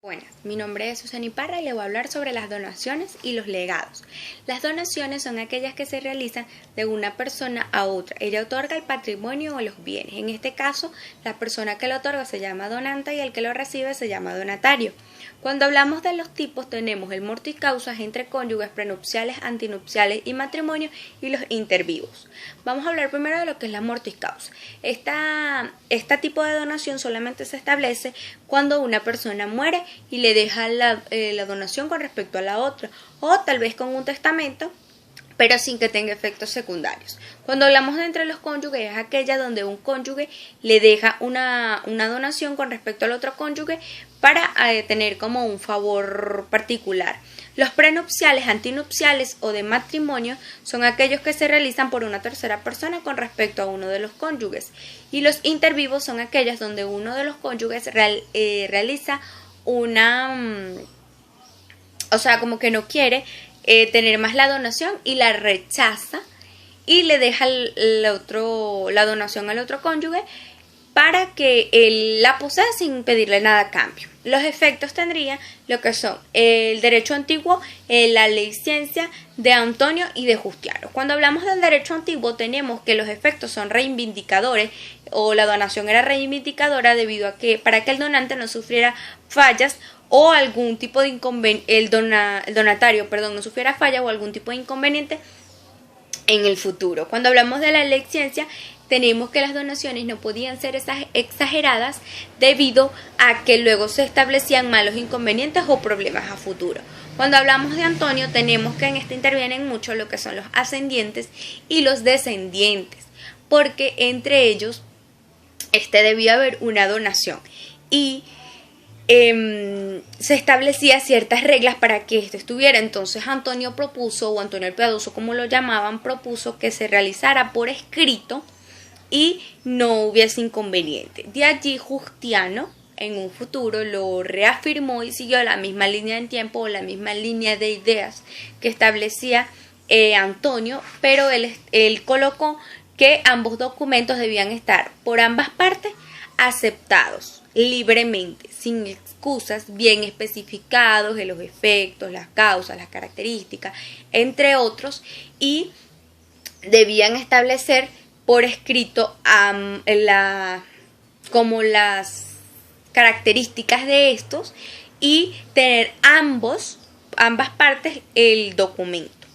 Buenas, mi nombre es Susana Iparra y le voy a hablar sobre las donaciones y los legados. Las donaciones son aquellas que se realizan de una persona a otra. Ella otorga el patrimonio o los bienes. En este caso, la persona que lo otorga se llama donante y el que lo recibe se llama donatario. Cuando hablamos de los tipos, tenemos el mortis causa entre cónyuges, prenupciales, antinupciales y matrimonio y los intervivos. Vamos a hablar primero de lo que es la mortis causa. Este tipo de donación solamente se establece cuando una persona muere y le deja la donación con respecto a la otra, o tal vez con un testamento, pero sin que tenga efectos secundarios. Cuando hablamos de entre los cónyuges, es aquella donde un cónyuge le deja una donación con respecto al otro cónyuge para tener como un favor particular. Los prenupciales, antinupciales o de matrimonio son aquellos que se realizan por una tercera persona con respecto a uno de los cónyuges. Y los intervivos son aquellas donde uno de los cónyuges realiza como que no quiere tener más la donación y la rechaza y le deja la donación al otro cónyuge para que él la posea sin pedirle nada a cambio. Los efectos tendrían lo que son el derecho antiguo, la ley ciencia de Antonio y de Justiano. Cuando hablamos del derecho antiguo tenemos que los efectos son reivindicadores o la donación era reivindicadora debido a que para que el donante no sufriera fallas o algún tipo de inconveniente, el donatario no sufriera falla o algún tipo de inconveniente en el futuro. Cuando hablamos de la ley ciencia, tenemos que las donaciones no podían ser exageradas debido a que luego se establecían malos inconvenientes o problemas a futuro. Cuando hablamos de Antonio, tenemos que en este intervienen mucho lo que son los ascendientes y los descendientes, porque entre ellos debía haber una donación y se establecía ciertas reglas para que esto estuviera. Entonces Antonio propuso, o Antonio el Piadoso como lo llamaban, propuso que se realizara por escrito y no hubiese inconveniente. De allí Justiano en un futuro lo reafirmó y siguió la misma línea de tiempo o la misma línea de ideas que establecía Antonio, pero él colocó que ambos documentos debían estar por ambas partes aceptados libremente, sin excusas, bien especificados en los efectos, las causas, las características, entre otros, y debían establecer por escrito como las características de estos y tener ambas partes el documento.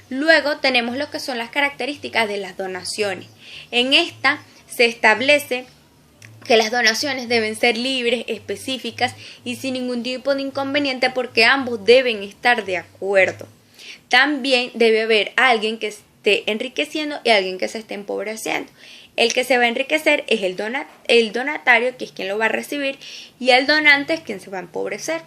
Luego tenemos lo que son las características de las donaciones. En esta se establece que las donaciones deben ser libres, específicas y sin ningún tipo de inconveniente porque ambos deben estar de acuerdo. También debe haber alguien que esté enriqueciendo y alguien que se esté empobreciendo. El que se va a enriquecer es el donatario, que es quien lo va a recibir, y el donante es quien se va a empobrecer.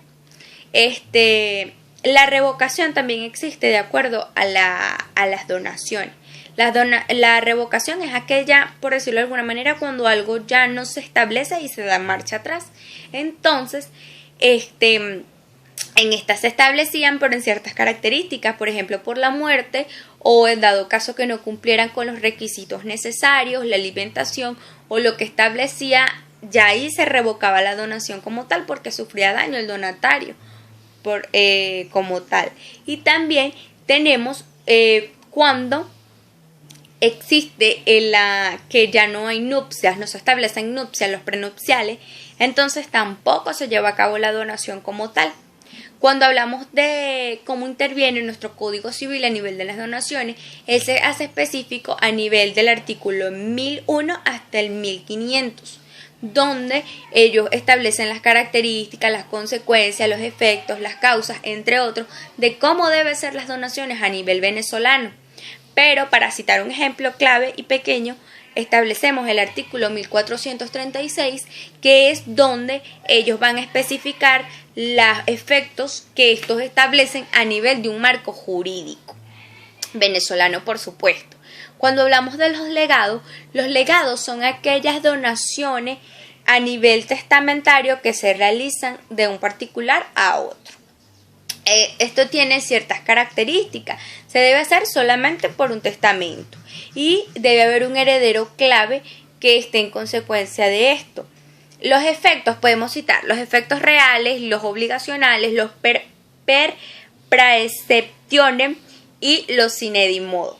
La revocación también existe de acuerdo a las donaciones. La revocación es aquella, por decirlo de alguna manera, cuando algo ya no se establece y se da marcha atrás. Entonces, en estas se establecían pero en ciertas características, por ejemplo, por la muerte o en dado caso que no cumplieran con los requisitos necesarios, la alimentación o lo que establecía, ya ahí se revocaba la donación como tal porque sufría daño el donatario como tal. Y también tenemos cuando existe que ya no hay nupcias, no se establecen nupcias, los prenupciales, entonces tampoco se lleva a cabo la donación como tal. Cuando hablamos de cómo interviene nuestro Código Civil a nivel de las donaciones, él se hace específico a nivel del artículo 1001 hasta el 1500, donde ellos establecen las características, las consecuencias, los efectos, las causas, entre otros, de cómo deben ser las donaciones a nivel venezolano. Pero para citar un ejemplo clave y pequeño, establecemos el artículo 1436, que es donde ellos van a especificar los efectos que estos establecen a nivel de un marco jurídico venezolano, por supuesto. Cuando hablamos de los legados son aquellas donaciones a nivel testamentario que se realizan de un particular a otro. Esto tiene ciertas características. Se debe hacer solamente por un testamento y debe haber un heredero clave que esté en consecuencia de esto. Los efectos, podemos citar los efectos reales, los obligacionales, los per praeceptionem y los sine die modo.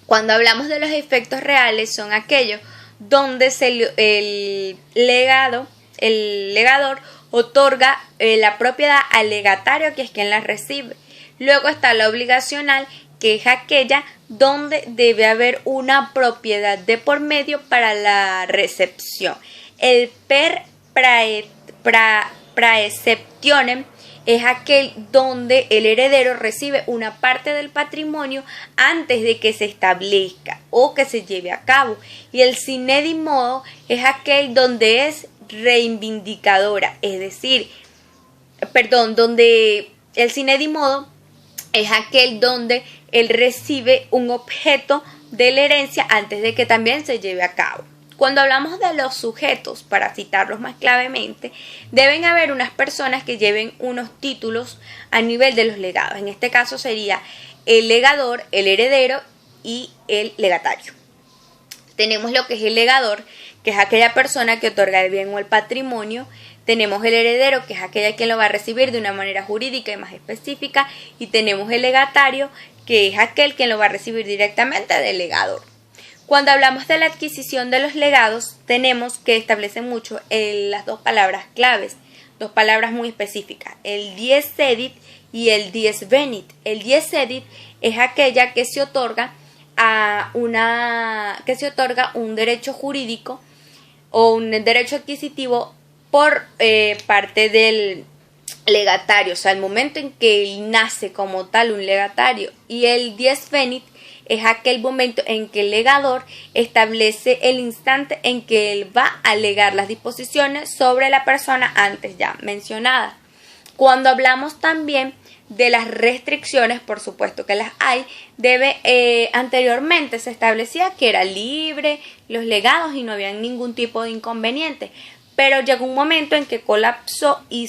Cuando hablamos de los efectos reales, son aquellos donde el legador otorga la propiedad al legatario, que es quien la recibe. Luego está la obligacional, que es aquella donde debe haber una propiedad de por medio para la recepción. El per praeceptionem es aquel donde el heredero recibe una parte del patrimonio antes de que se establezca o que se lleve a cabo. Y el sine die modo es aquel donde es reivindicadora, es decir, donde el sine die modo es aquel donde él recibe un objeto de la herencia antes de que también se lleve a cabo. Cuando hablamos de los sujetos, para citarlos más clavemente, deben haber unas personas que lleven unos títulos a nivel de los legados. En este caso sería el legador, el heredero y el legatario. Tenemos lo que es el legador, que es aquella persona que otorga el bien o el patrimonio. Tenemos el heredero, que es aquella quien lo va a recibir de una manera jurídica y más específica. Y tenemos el legatario, que es aquel quien lo va a recibir directamente del legador. Cuando hablamos de la adquisición de los legados, tenemos que establecer mucho las dos palabras claves, dos palabras muy específicas, el dies cedit y el dies venit. El dies cedit es aquella que se otorga un derecho jurídico o un derecho adquisitivo por parte del legatario, o sea, el momento en que él nace como tal un legatario. Y el dies venit es aquel momento en que el legador establece el instante en que él va a legar las disposiciones sobre la persona antes ya mencionada. Cuando hablamos también de las restricciones, por supuesto que las hay, anteriormente se establecía que era libre los legados y no había ningún tipo de inconveniente. Pero llegó un momento en que colapsó y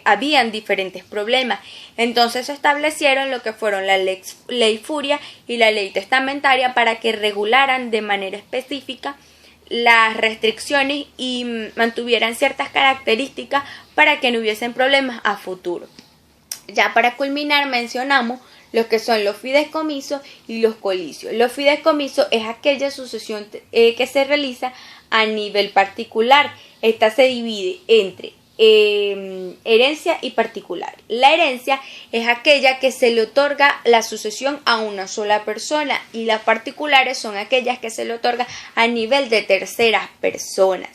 habían diferentes problemas. Entonces se establecieron lo que fueron la ley Furia y la ley testamentaria para que regularan de manera específica las restricciones y mantuvieran ciertas características para que no hubiesen problemas a futuro. Ya para culminar mencionamos lo que son los fideicomisos y los colicios. Los fideicomisos es aquella sucesión que se realiza a nivel particular. Esta se divide entre herencia y particular. La herencia es aquella que se le otorga la sucesión a una sola persona y las particulares son aquellas que se le otorga a nivel de terceras personas.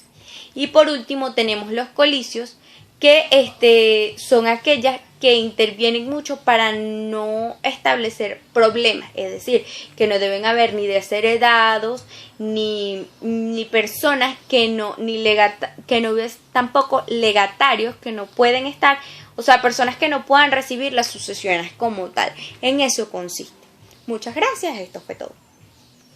Y por último tenemos los colicios, que son aquellas que intervienen mucho para no establecer problemas, es decir, que no deben haber ni desheredados, ni personas tampoco legatarios que no pueden estar, o sea, personas que no puedan recibir las sucesiones como tal. En eso consiste. Muchas gracias, esto fue todo.